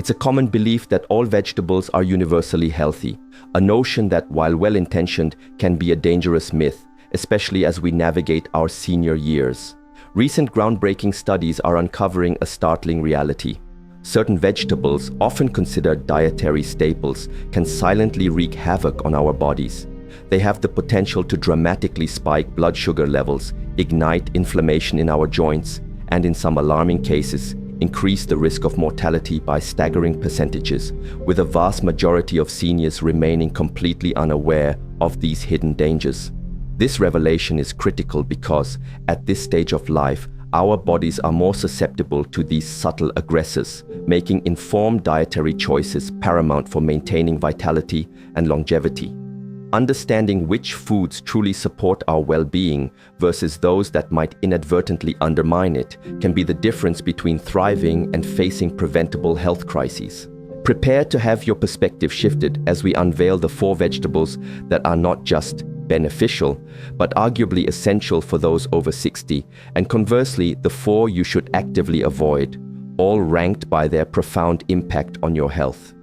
It's a common belief that all vegetables are universally healthy, a notion that, while well-intentioned, can be a dangerous myth, especially as we navigate our senior years. Recent groundbreaking studies are uncovering a startling reality. Certain vegetables, often considered dietary staples, can silently wreak havoc on our bodies. They have the potential to dramatically spike blood sugar levels, ignite inflammation in our joints, and in some alarming cases, increase the risk of mortality by staggering percentages, with a vast majority of seniors remaining completely unaware of these hidden dangers. This revelation is critical because, at this stage of life, our bodies are more susceptible to these subtle aggressors, making informed dietary choices paramount for maintaining vitality and longevity. Understanding which foods truly support our well-being versus those that might inadvertently undermine it can be the difference between thriving and facing preventable health crises. Prepare to have your perspective shifted as we unveil the 4 vegetables that are not just beneficial, but arguably essential for those over 60, and conversely, the 4 you should actively avoid, all ranked by their profound impact on your health.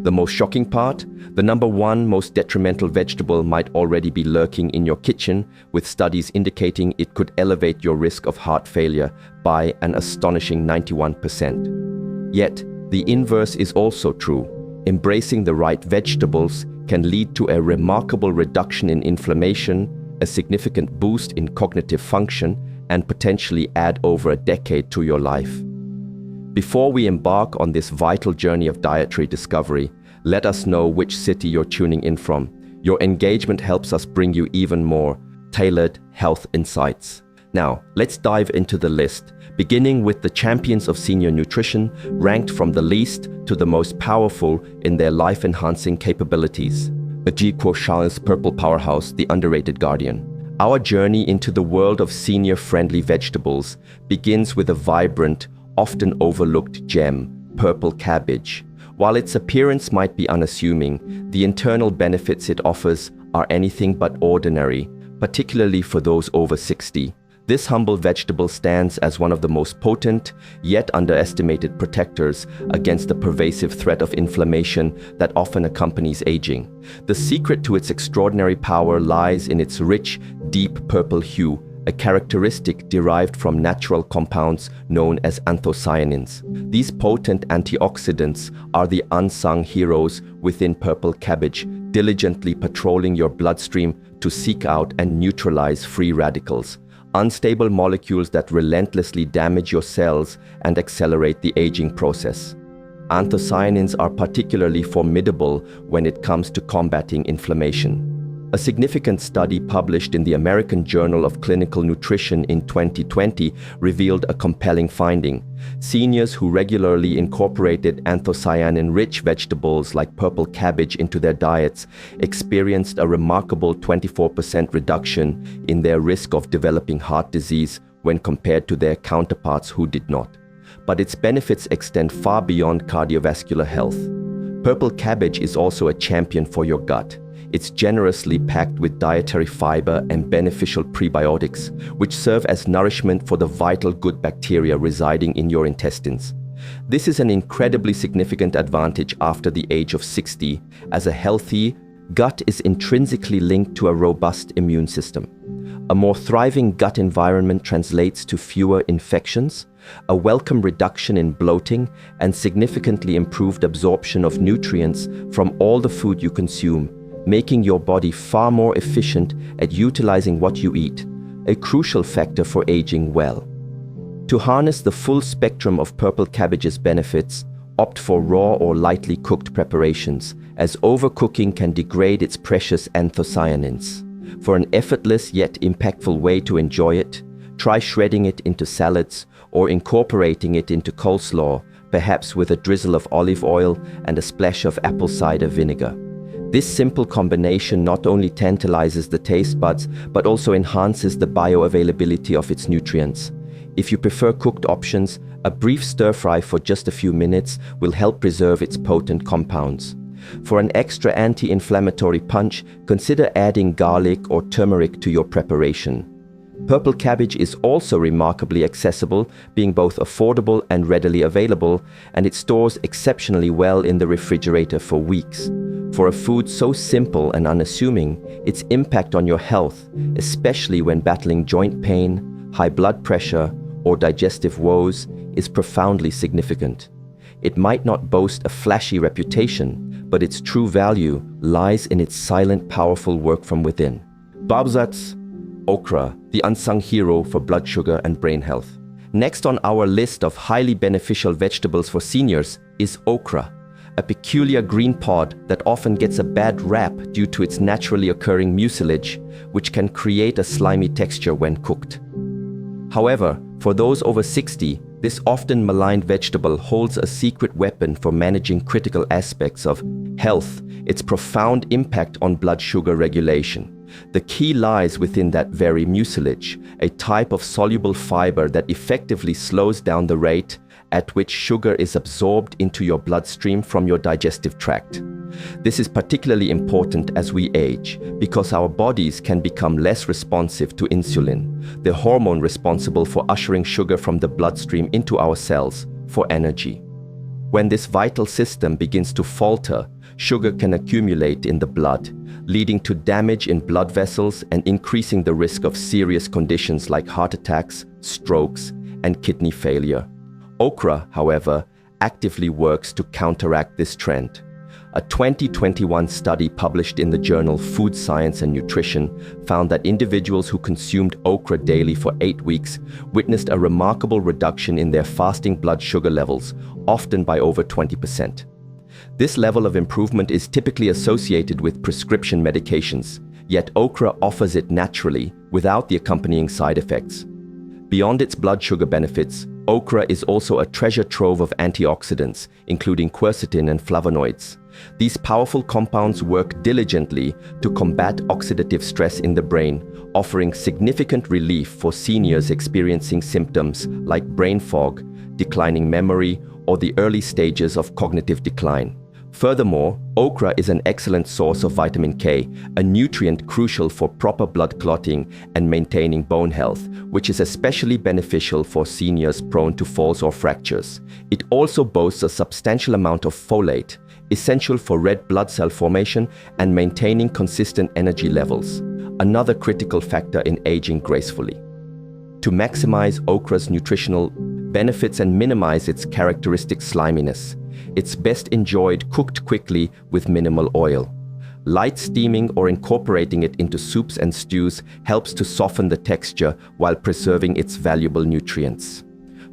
The most shocking part? The number 1 most detrimental vegetable might already be lurking in your kitchen, with studies indicating it could elevate your risk of heart failure by an astonishing 91%. Yet, the inverse is also true. Embracing the right vegetables can lead to a remarkable reduction in inflammation, a significant boost in cognitive function, and potentially add over a decade to your life. Before we embark on this vital journey of dietary discovery, let us know which city you're tuning in from. Your engagement helps us bring you even more tailored health insights. Now, let's dive into the list, beginning with the champions of senior nutrition, ranked from the least to the most powerful in their life-enhancing capabilities. Ajit Ghoshaal's Purple Powerhouse, the underrated guardian. Our journey into the world of senior-friendly vegetables begins with a vibrant, often overlooked gem, purple cabbage. While its appearance might be unassuming, the internal benefits it offers are anything but ordinary, particularly for those over 60. This humble vegetable stands as one of the most potent, yet underestimated protectors against the pervasive threat of inflammation that often accompanies aging. The secret to its extraordinary power lies in its rich, deep purple hue, a characteristic derived from natural compounds known as anthocyanins. These potent antioxidants are the unsung heroes within purple cabbage, diligently patrolling your bloodstream to seek out and neutralize free radicals, unstable molecules that relentlessly damage your cells and accelerate the aging process. Anthocyanins are particularly formidable when it comes to combating inflammation. A significant study published in the American Journal of Clinical Nutrition in 2020 revealed a compelling finding. Seniors who regularly incorporated anthocyanin-rich vegetables like purple cabbage into their diets experienced a remarkable 24% reduction in their risk of developing heart disease when compared to their counterparts who did not. But its benefits extend far beyond cardiovascular health. Purple cabbage is also a champion for your gut. It's generously packed with dietary fiber and beneficial prebiotics, which serve as nourishment for the vital good bacteria residing in your intestines. This is an incredibly significant advantage after the age of 60, as a healthy gut is intrinsically linked to a robust immune system. A more thriving gut environment translates to fewer infections, a welcome reduction in bloating, and significantly improved absorption of nutrients from all the food you consume, making your body far more efficient at utilizing what you eat, a crucial factor for aging well. To harness the full spectrum of purple cabbage's benefits, opt for raw or lightly cooked preparations, as overcooking can degrade its precious anthocyanins. For an effortless yet impactful way to enjoy it, try shredding it into salads or incorporating it into coleslaw, perhaps with a drizzle of olive oil and a splash of apple cider vinegar. This simple combination not only tantalizes the taste buds, but also enhances the bioavailability of its nutrients. If you prefer cooked options, a brief stir-fry for just a few minutes will help preserve its potent compounds. For an extra anti-inflammatory punch, consider adding garlic or turmeric to your preparation. Purple cabbage is also remarkably accessible, being both affordable and readily available, and it stores exceptionally well in the refrigerator for weeks. For a food so simple and unassuming, its impact on your health, especially when battling joint pain, high blood pressure, or digestive woes, is profoundly significant. It might not boast a flashy reputation, but its true value lies in its silent, powerful work from within. Babsatz, okra, the unsung hero for blood sugar and brain health. Next on our list of highly beneficial vegetables for seniors is okra, a peculiar green pod that often gets a bad rap due to its naturally occurring mucilage, which can create a slimy texture when cooked. However, for those over 60, this often maligned vegetable holds a secret weapon for managing critical aspects of health, its profound impact on blood sugar regulation. The key lies within that very mucilage, a type of soluble fiber that effectively slows down the rate at which sugar is absorbed into your bloodstream from your digestive tract. This is particularly important as we age, because our bodies can become less responsive to insulin, the hormone responsible for ushering sugar from the bloodstream into our cells for energy. When this vital system begins to falter, sugar can accumulate in the blood, leading to damage in blood vessels and increasing the risk of serious conditions like heart attacks, strokes, and kidney failure. Okra, however, actively works to counteract this trend. A 2021 study published in the journal Food Science and Nutrition found that individuals who consumed okra daily for 8 weeks witnessed a remarkable reduction in their fasting blood sugar levels, often by over 20%. This level of improvement is typically associated with prescription medications, yet okra offers it naturally, without the accompanying side effects. Beyond its blood sugar benefits, okra is also a treasure trove of antioxidants, including quercetin and flavonoids. These powerful compounds work diligently to combat oxidative stress in the brain, offering significant relief for seniors experiencing symptoms like brain fog, declining memory, or the early stages of cognitive decline. Furthermore, okra is an excellent source of vitamin K, a nutrient crucial for proper blood clotting and maintaining bone health, which is especially beneficial for seniors prone to falls or fractures. It also boasts a substantial amount of folate, essential for red blood cell formation and maintaining consistent energy levels, another critical factor in aging gracefully. To maximize okra's nutritional benefits and minimize its characteristic sliminess, it's best enjoyed cooked quickly with minimal oil. Light steaming or incorporating it into soups and stews helps to soften the texture while preserving its valuable nutrients.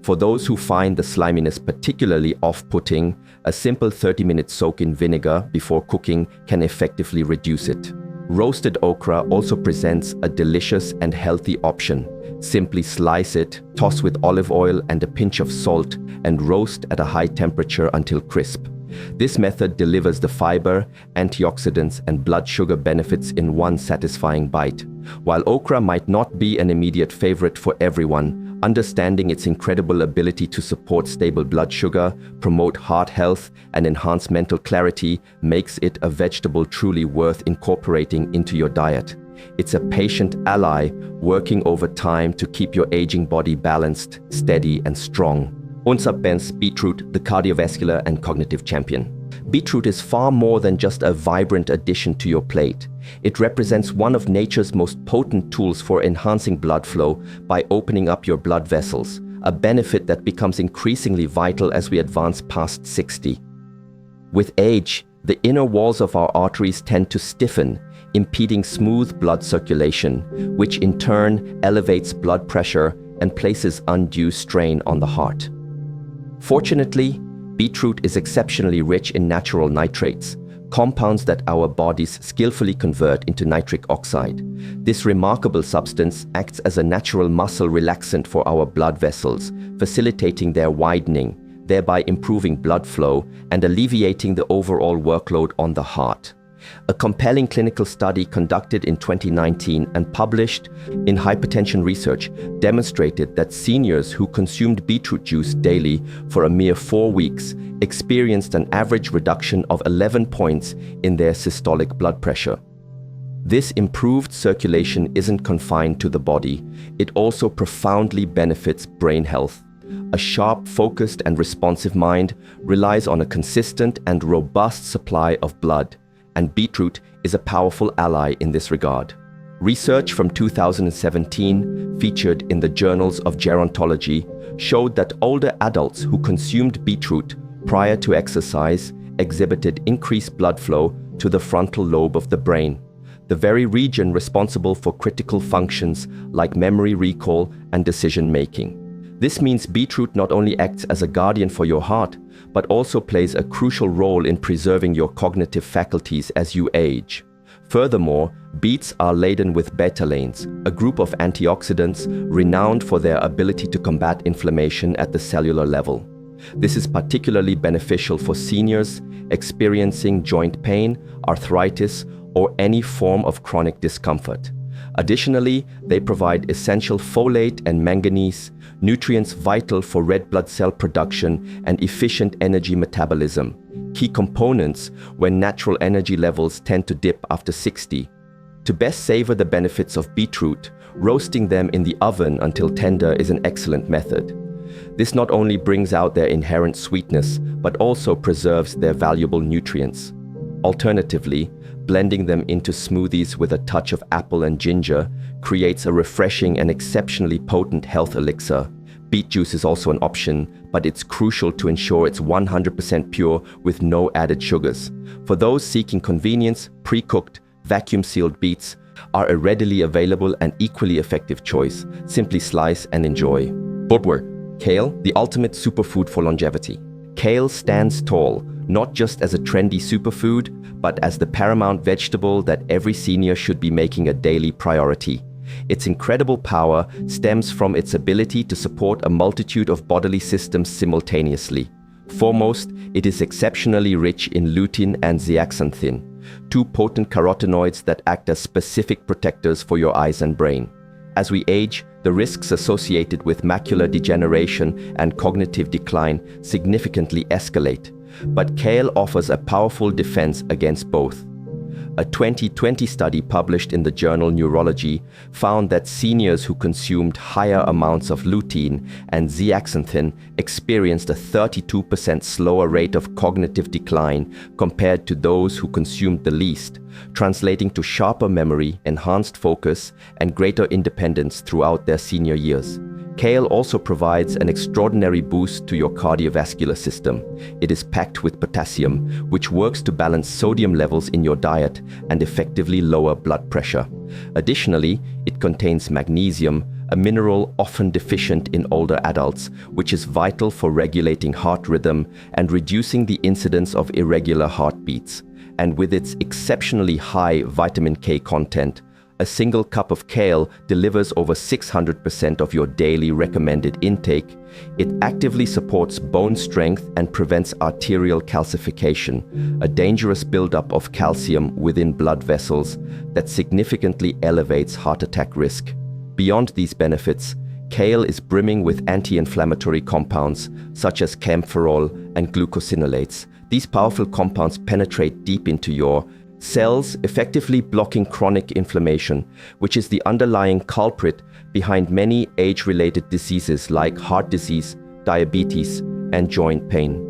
For those who find the sliminess particularly off-putting, a simple 30-minute soak in vinegar before cooking can effectively reduce it. Roasted okra also presents a delicious and healthy option. Simply slice it, toss with olive oil and a pinch of salt, and roast at a high temperature until crisp. This method delivers the fiber, antioxidants, and blood sugar benefits in one satisfying bite. While okra might not be an immediate favorite for everyone, understanding its incredible ability to support stable blood sugar, promote heart health, and enhance mental clarity makes it a vegetable truly worth incorporating into your diet. It's a patient ally working over time to keep your aging body balanced, steady, and strong. Unser Benz beetroot, the cardiovascular and cognitive champion. Beetroot is far more than just a vibrant addition to your plate. It represents one of nature's most potent tools for enhancing blood flow by opening up your blood vessels, a benefit that becomes increasingly vital as we advance past 60. With age, the inner walls of our arteries tend to stiffen, impeding smooth blood circulation, which in turn elevates blood pressure and places undue strain on the heart. Fortunately, beetroot is exceptionally rich in natural nitrates, compounds that our bodies skillfully convert into nitric oxide. This remarkable substance acts as a natural muscle relaxant for our blood vessels, facilitating their widening, thereby improving blood flow and alleviating the overall workload on the heart. A compelling clinical study conducted in 2019 and published in Hypertension Research demonstrated that seniors who consumed beetroot juice daily for a mere 4 weeks experienced an average reduction of 11 points in their systolic blood pressure. This improved circulation isn't confined to the body, it also profoundly benefits brain health. A sharp, focused, and responsive mind relies on a consistent and robust supply of blood, and beetroot is a powerful ally in this regard. Research from 2017, featured in the Journals of Gerontology, showed that older adults who consumed beetroot prior to exercise exhibited increased blood flow to the frontal lobe of the brain, the very region responsible for critical functions like memory recall and decision-making. This means beetroot not only acts as a guardian for your heart, but also plays a crucial role in preserving your cognitive faculties as you age. Furthermore, beets are laden with betalains, a group of antioxidants renowned for their ability to combat inflammation at the cellular level. This is particularly beneficial for seniors experiencing joint pain, arthritis, or any form of chronic discomfort. Additionally, they provide essential folate and manganese, nutrients vital for red blood cell production and efficient energy metabolism, key components when natural energy levels tend to dip after 60. To best savor the benefits of beetroot, roasting them in the oven until tender is an excellent method. This not only brings out their inherent sweetness, but also preserves their valuable nutrients. Alternatively, blending them into smoothies with a touch of apple and ginger creates a refreshing and exceptionally potent health elixir. Beet juice is also an option, but it's crucial to ensure it's 100% pure with no added sugars. For those seeking convenience, pre-cooked, vacuum-sealed beets are a readily available and equally effective choice. Simply slice and enjoy. Footwear. Kale, the ultimate superfood for longevity. Kale stands tall, not just as a trendy superfood, but as the paramount vegetable that every senior should be making a daily priority. Its incredible power stems from its ability to support a multitude of bodily systems simultaneously. Foremost, it is exceptionally rich in lutein and zeaxanthin, two potent carotenoids that act as specific protectors for your eyes and brain. As we age, the risks associated with macular degeneration and cognitive decline significantly escalate, but kale offers a powerful defense against both. A 2020 study published in the journal Neurology found that seniors who consumed higher amounts of lutein and zeaxanthin experienced a 32% slower rate of cognitive decline compared to those who consumed the least, translating to sharper memory, enhanced focus, and greater independence throughout their senior years. Kale also provides an extraordinary boost to your cardiovascular system. It is packed with potassium, which works to balance sodium levels in your diet and effectively lower blood pressure. Additionally, it contains magnesium, a mineral often deficient in older adults, which is vital for regulating heart rhythm and reducing the incidence of irregular heartbeats. And with its exceptionally high vitamin K content, a single cup of kale delivers over 600% of your daily recommended intake. It actively supports bone strength and prevents arterial calcification, a dangerous buildup of calcium within blood vessels that significantly elevates heart attack risk. Beyond these benefits, kale is brimming with anti-inflammatory compounds such as camphorol and glucosinolates. These powerful compounds penetrate deep into your cells, effectively blocking chronic inflammation, which is the underlying culprit behind many age-related diseases like heart disease, diabetes, and joint pain.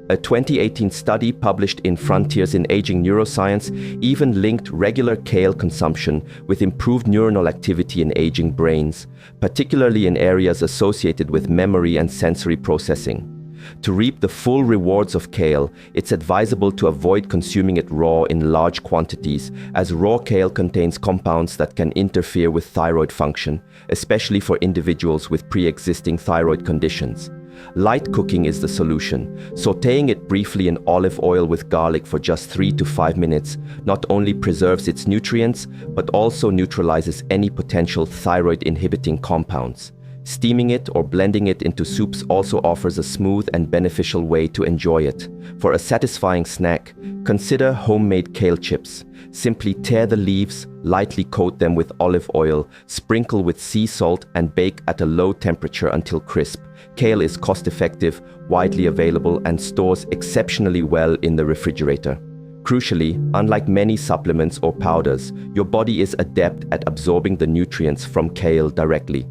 A 2018 study published in Frontiers in Aging Neuroscience even linked regular kale consumption with improved neuronal activity in aging brains, particularly in areas associated with memory and sensory processing. To reap the full rewards of kale, it's advisable to avoid consuming it raw in large quantities, as raw kale contains compounds that can interfere with thyroid function, especially for individuals with pre-existing thyroid conditions. Light cooking is the solution. Sautéing it briefly in olive oil with garlic for just 3 to 5 minutes not only preserves its nutrients, but also neutralizes any potential thyroid-inhibiting compounds. Steaming it or blending it into soups also offers a smooth and beneficial way to enjoy it. For a satisfying snack, consider homemade kale chips. Simply tear the leaves, lightly coat them with olive oil, sprinkle with sea salt, and bake at a low temperature until crisp. Kale is cost-effective, widely available, and stores exceptionally well in the refrigerator. Crucially, unlike many supplements or powders, your body is adept at absorbing the nutrients from kale directly.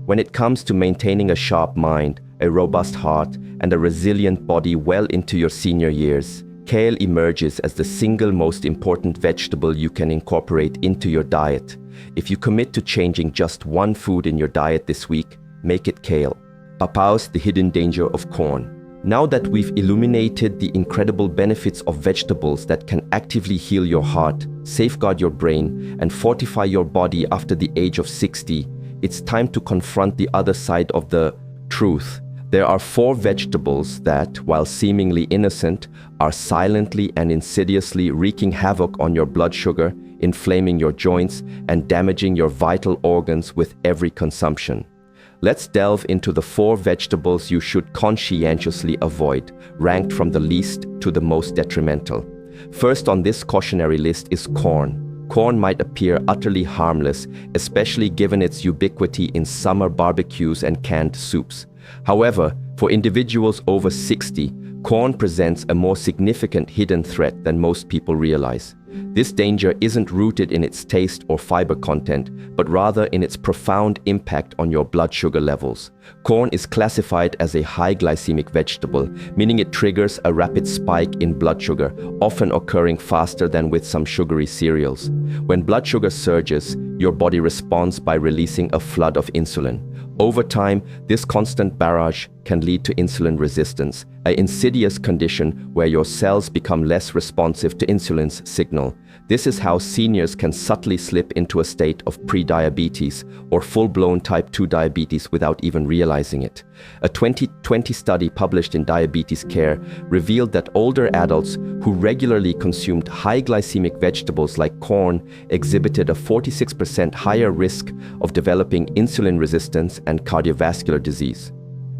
When it comes to maintaining a sharp mind, a robust heart, and a resilient body well into your senior years, kale emerges as the single most important vegetable you can incorporate into your diet. If you commit to changing just one food in your diet this week, make it kale. Papaus, the hidden danger of corn. Now that we've illuminated the incredible benefits of vegetables that can actively heal your heart, safeguard your brain, and fortify your body after the age of 60, it's time to confront the other side of the truth. There are 4 vegetables that, while seemingly innocent, are silently and insidiously wreaking havoc on your blood sugar, inflaming your joints, and damaging your vital organs with every consumption. Let's delve into the 4 vegetables you should conscientiously avoid, ranked from the least to the most detrimental. First on this cautionary list is corn. Corn might appear utterly harmless, especially given its ubiquity in summer barbecues and canned soups. However, for individuals over 60, corn presents a more significant hidden threat than most people realize. This danger isn't rooted in its taste or fiber content, but rather in its profound impact on your blood sugar levels. Corn is classified as a high glycemic vegetable, meaning it triggers a rapid spike in blood sugar, often occurring faster than with some sugary cereals. When blood sugar surges, your body responds by releasing a flood of insulin. Over time, this constant barrage can lead to insulin resistance, an insidious condition where your cells become less responsive to insulin's signal. This is how seniors can subtly slip into a state of pre-diabetes or full-blown type 2 diabetes without even realizing it. A 2020 study published in Diabetes Care revealed that older adults who regularly consumed high glycemic vegetables like corn exhibited a 46% higher risk of developing insulin resistance and cardiovascular disease.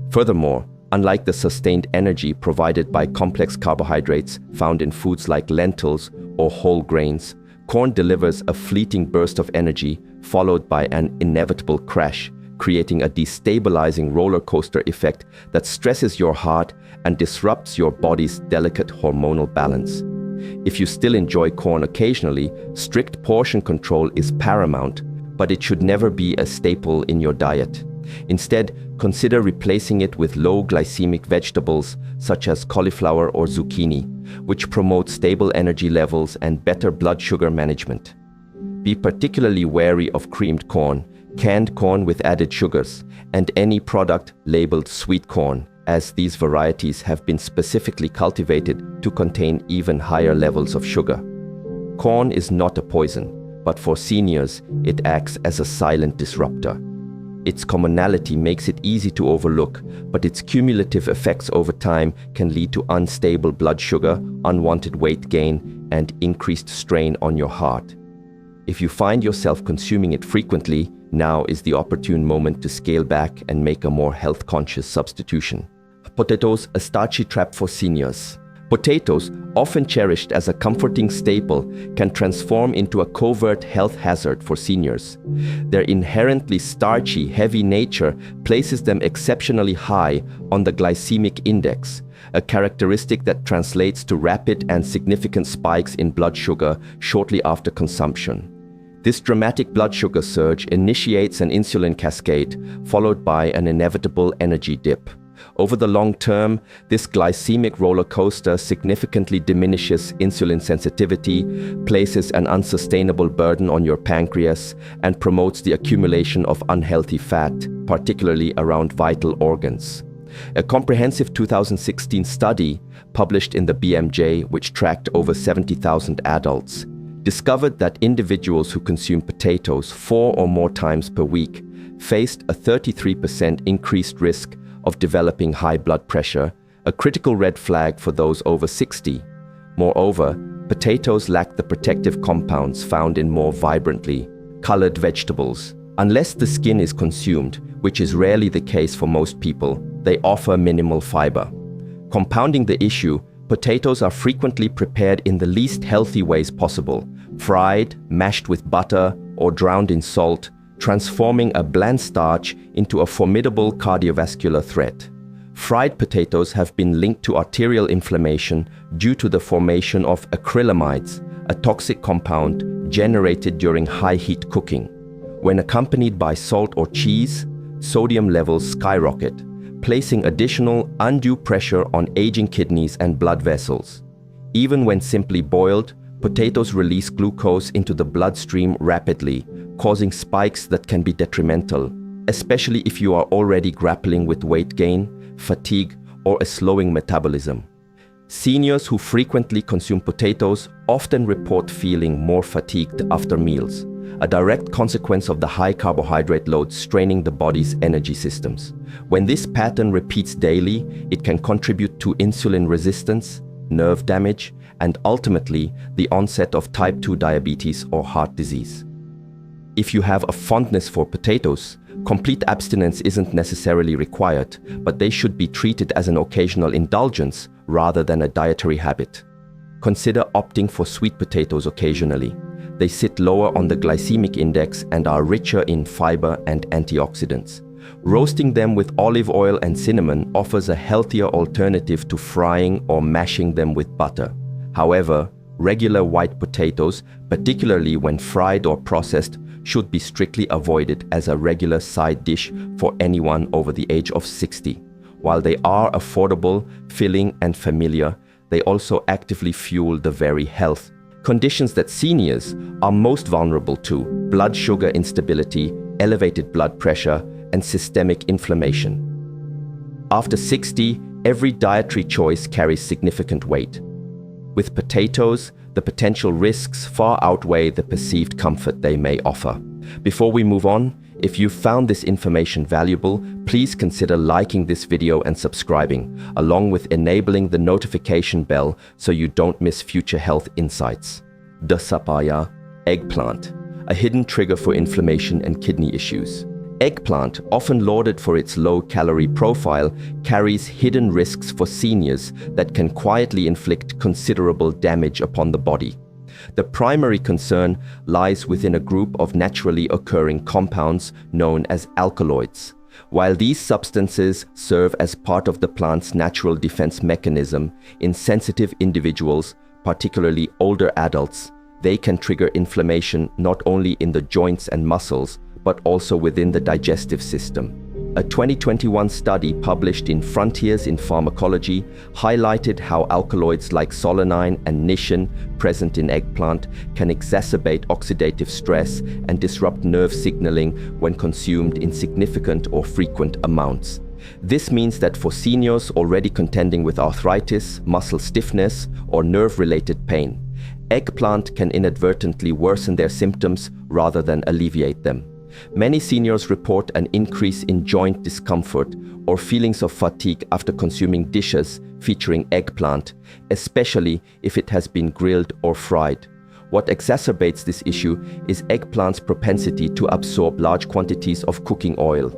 Furthermore, unlike the sustained energy provided by complex carbohydrates found in foods like lentils or whole grains, corn delivers a fleeting burst of energy followed by an inevitable crash, creating a destabilizing roller coaster effect that stresses your heart and disrupts your body's delicate hormonal balance. If you still enjoy corn occasionally, strict portion control is paramount, but it should never be a staple in your diet. Instead, consider replacing it with low glycemic vegetables such as cauliflower or zucchini, which promote stable energy levels and better blood sugar management. Be particularly wary of creamed corn, canned corn with added sugars, and any product labeled sweet corn, as these varieties have been specifically cultivated to contain even higher levels of sugar. Corn is not a poison, but for seniors, it acts as a silent disruptor. Its commonality makes it easy to overlook, but its cumulative effects over time can lead to unstable blood sugar, unwanted weight gain, and increased strain on your heart. If you find yourself consuming it frequently, now is the opportune moment to scale back and make a more health-conscious substitution. Potatoes, a starchy trap for seniors. Potatoes, often cherished as a comforting staple, can transform into a covert health hazard for seniors. Their inherently starchy, heavy nature places them exceptionally high on the glycemic index, a characteristic that translates to rapid and significant spikes in blood sugar shortly after consumption. This dramatic blood sugar surge initiates an insulin cascade, followed by an inevitable energy dip. Over the long term, this glycemic roller coaster significantly diminishes insulin sensitivity, places an unsustainable burden on your pancreas, and promotes the accumulation of unhealthy fat, particularly around vital organs. A comprehensive 2016 study, published in the BMJ, which tracked over 70,000 adults, discovered that individuals who consume potatoes 4 or more times per week faced a 33% increased risk of developing high blood pressure, a critical red flag for those over 60. Moreover, potatoes lack the protective compounds found in more vibrantly colored vegetables. Unless the skin is consumed, which is rarely the case for most people, they offer minimal fiber. Compounding the issue, potatoes are frequently prepared in the least healthy ways possible, fried, mashed with butter, or drowned in salt, transforming a bland starch into a formidable cardiovascular threat. Fried potatoes have been linked to arterial inflammation due to the formation of acrylamides, a toxic compound generated during high heat cooking. When accompanied by salt or cheese, sodium levels skyrocket, placing additional undue pressure on aging kidneys and blood vessels. Even when simply boiled, potatoes release glucose into the bloodstream rapidly, causing spikes that can be detrimental, especially if you are already grappling with weight gain, fatigue, or a slowing metabolism. Seniors who frequently consume potatoes often report feeling more fatigued after meals, a direct consequence of the high carbohydrate load straining the body's energy systems. When this pattern repeats daily, it can contribute to insulin resistance, nerve damage, and ultimately the onset of type 2 diabetes or heart disease. If you have a fondness for potatoes, complete abstinence isn't necessarily required, but they should be treated as an occasional indulgence rather than a dietary habit. Consider opting for sweet potatoes occasionally. They sit lower on the glycemic index and are richer in fiber and antioxidants. Roasting them with olive oil and cinnamon offers a healthier alternative to frying or mashing them with butter. However, regular white potatoes, particularly when fried or processed, should be strictly avoided as a regular side dish for anyone over the age of 60. While they are affordable, filling, and familiar, they also actively fuel the very health conditions that seniors are most vulnerable to: blood sugar instability, elevated blood pressure, and systemic inflammation. After 60, every dietary choice carries significant weight. With potatoes, the potential risks far outweigh the perceived comfort they may offer. Before we move on, if you found this information valuable, please consider liking this video and subscribing, along with enabling the notification bell so you don't miss future health insights. Dasapaya, eggplant, a hidden trigger for inflammation and kidney issues. Eggplant, often lauded for its low-calorie profile, carries hidden risks for seniors that can quietly inflict considerable damage upon the body. The primary concern lies within a group of naturally occurring compounds known as alkaloids. While these substances serve as part of the plant's natural defense mechanism, in sensitive individuals, particularly older adults, they can trigger inflammation not only in the joints and muscles, but also within the digestive system. A 2021 study published in Frontiers in Pharmacology highlighted how alkaloids like solanine and niacin present in eggplant can exacerbate oxidative stress and disrupt nerve signaling when consumed in significant or frequent amounts. This means that for seniors already contending with arthritis, muscle stiffness, or nerve-related pain, eggplant can inadvertently worsen their symptoms rather than alleviate them. Many seniors report an increase in joint discomfort or feelings of fatigue after consuming dishes featuring eggplant, especially if it has been grilled or fried. What exacerbates this issue is eggplant's propensity to absorb large quantities of cooking oil.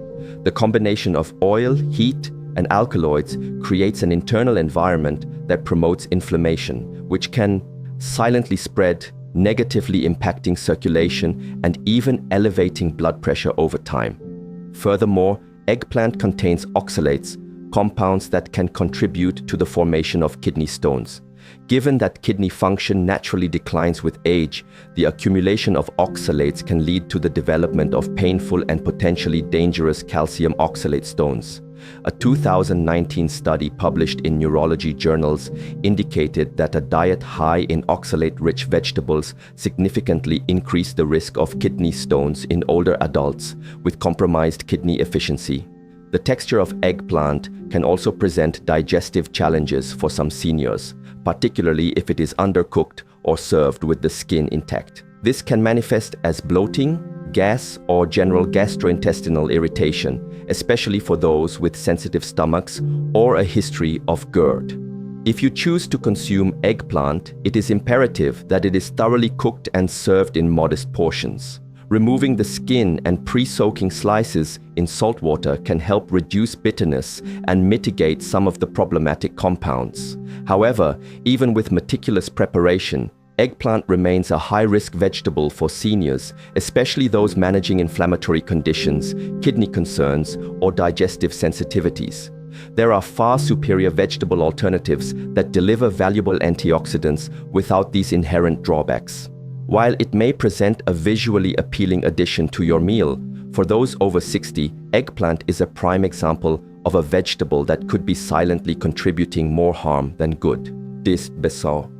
The combination of oil, heat, and alkaloids creates an internal environment that promotes inflammation, which can silently spread, negatively impacting circulation and even elevating blood pressure over time. Furthermore, eggplant contains oxalates, compounds that can contribute to the formation of kidney stones. Given that kidney function naturally declines with age, the accumulation of oxalates can lead to the development of painful and potentially dangerous calcium oxalate stones. A 2019 study published in neurology journals indicated that a diet high in oxalate-rich vegetables significantly increased the risk of kidney stones in older adults with compromised kidney efficiency. The texture of eggplant can also present digestive challenges for some seniors, particularly if it is undercooked or served with the skin intact. This can manifest as bloating, gas, or general gastrointestinal irritation, especially for those with sensitive stomachs or a history of GERD. If you choose to consume eggplant, it is imperative that it is thoroughly cooked and served in modest portions. Removing the skin and pre-soaking slices in salt water can help reduce bitterness and mitigate some of the problematic compounds. However, even with meticulous preparation, eggplant remains a high-risk vegetable for seniors, especially those managing inflammatory conditions, kidney concerns, or digestive sensitivities. There are far superior vegetable alternatives that deliver valuable antioxidants without these inherent drawbacks. While it may present a visually appealing addition to your meal, for those over 60, eggplant is a prime example of a vegetable that could be silently contributing more harm than good. Digestion.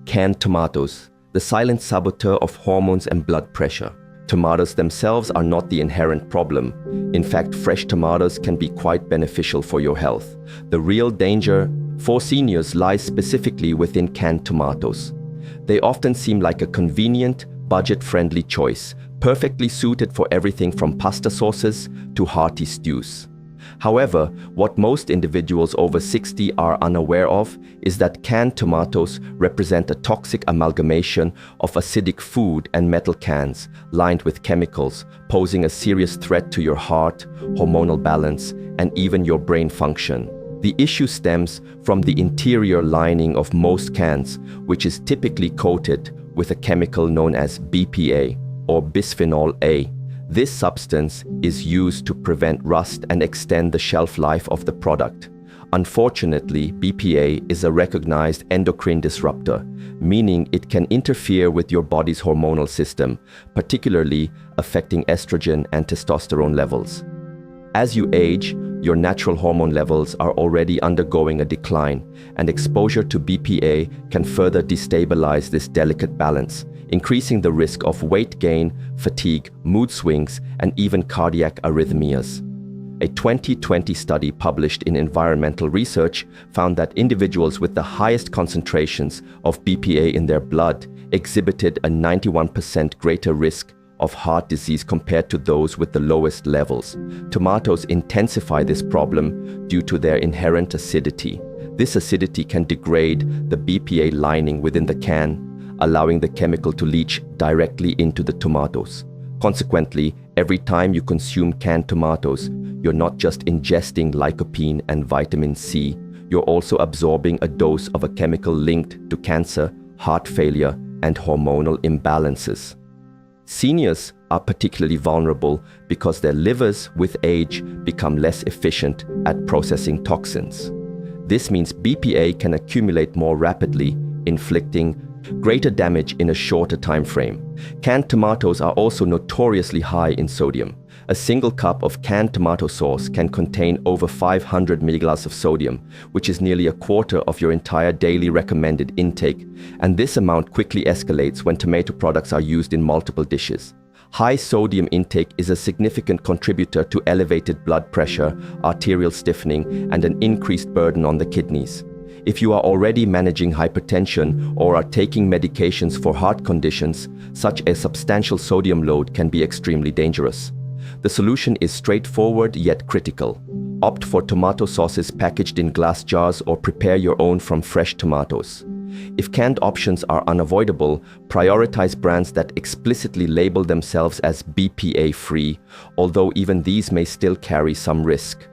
Canned tomatoes, the silent saboteur of hormones and blood pressure. Tomatoes themselves are not the inherent problem. In fact, fresh tomatoes can be quite beneficial for your health. The real danger for seniors lies specifically within canned tomatoes. They often seem like a convenient, budget-friendly choice, perfectly suited for everything from pasta sauces to hearty stews. However, what most individuals over 60 are unaware of is that canned tomatoes represent a toxic amalgamation of acidic food and metal cans lined with chemicals, posing a serious threat to your heart, hormonal balance, and even your brain function. The issue stems from the interior lining of most cans, which is typically coated with a chemical known as BPA, or bisphenol A. This substance is used to prevent rust and extend the shelf life of the product. Unfortunately, BPA is a recognized endocrine disruptor, meaning it can interfere with your body's hormonal system, particularly affecting estrogen and testosterone levels. As you age, your natural hormone levels are already undergoing a decline, and exposure to BPA can further destabilize this delicate balance, increasing the risk of weight gain, fatigue, mood swings, and even cardiac arrhythmias. A 2020 study published in Environmental Research found that individuals with the highest concentrations of BPA in their blood exhibited a 91% greater risk of heart disease compared to those with the lowest levels. Tomatoes intensify this problem due to their inherent acidity. This acidity can degrade the BPA lining within the can, allowing the chemical to leach directly into the tomatoes. Consequently, every time you consume canned tomatoes, you're not just ingesting lycopene and vitamin C, you're also absorbing a dose of a chemical linked to cancer, heart failure, and hormonal imbalances. Seniors are particularly vulnerable because their livers with age become less efficient at processing toxins. This means BPA can accumulate more rapidly, inflicting greater damage in a shorter time frame. Canned tomatoes are also notoriously high in sodium. A single cup of canned tomato sauce can contain over 500 milligrams of sodium, which is nearly a quarter of your entire daily recommended intake, and this amount quickly escalates when tomato products are used in multiple dishes. High sodium intake is a significant contributor to elevated blood pressure, arterial stiffening, and an increased burden on the kidneys. If you are already managing hypertension or are taking medications for heart conditions, such a substantial sodium load can be extremely dangerous. The solution is straightforward yet critical. Opt for tomato sauces packaged in glass jars or prepare your own from fresh tomatoes. If canned options are unavoidable, prioritize brands that explicitly label themselves as BPA-free, although even these may still carry some risk.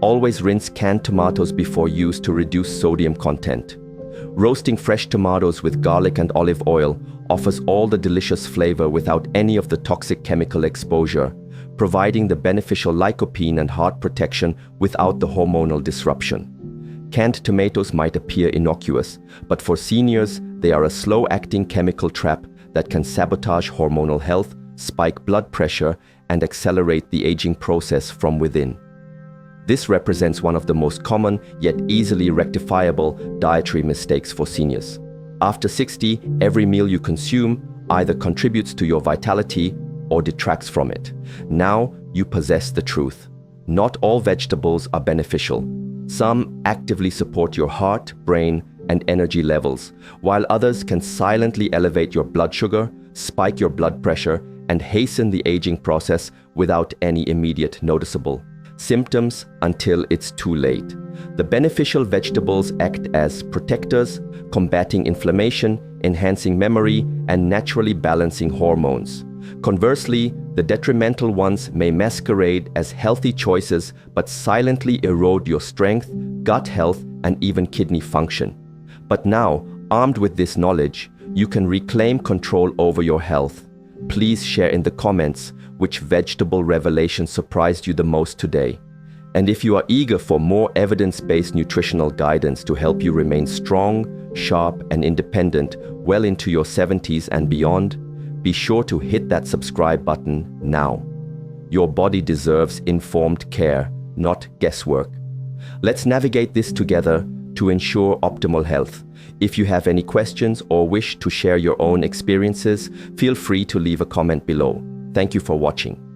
Always rinse canned tomatoes before use to reduce sodium content. Roasting fresh tomatoes with garlic and olive oil offers all the delicious flavor without any of the toxic chemical exposure, providing the beneficial lycopene and heart protection without the hormonal disruption. Canned tomatoes might appear innocuous, but for seniors, they are a slow-acting chemical trap that can sabotage hormonal health, spike blood pressure, and accelerate the aging process from within. This represents one of the most common yet easily rectifiable dietary mistakes for seniors. After 60, every meal you consume either contributes to your vitality or detracts from it. Now you possess the truth. Not all vegetables are beneficial. Some actively support your heart, brain, and energy levels, while others can silently elevate your blood sugar, spike your blood pressure, and hasten the aging process without any immediate noticeable symptoms until it's too late. The beneficial vegetables act as protectors, combating inflammation, enhancing memory, and naturally balancing hormones. Conversely, the detrimental ones may masquerade as healthy choices but silently erode your strength, gut health, and even kidney function. But now, armed with this knowledge, you can reclaim control over your health. Please share in the comments which vegetable revelation surprised you the most today. And if you are eager for more evidence-based nutritional guidance to help you remain strong, sharp, and independent well into your 70s and beyond, be sure to hit that subscribe button now. Your body deserves informed care, not guesswork. Let's navigate this together to ensure optimal health. If you have any questions or wish to share your own experiences, feel free to leave a comment below. Thank you for watching.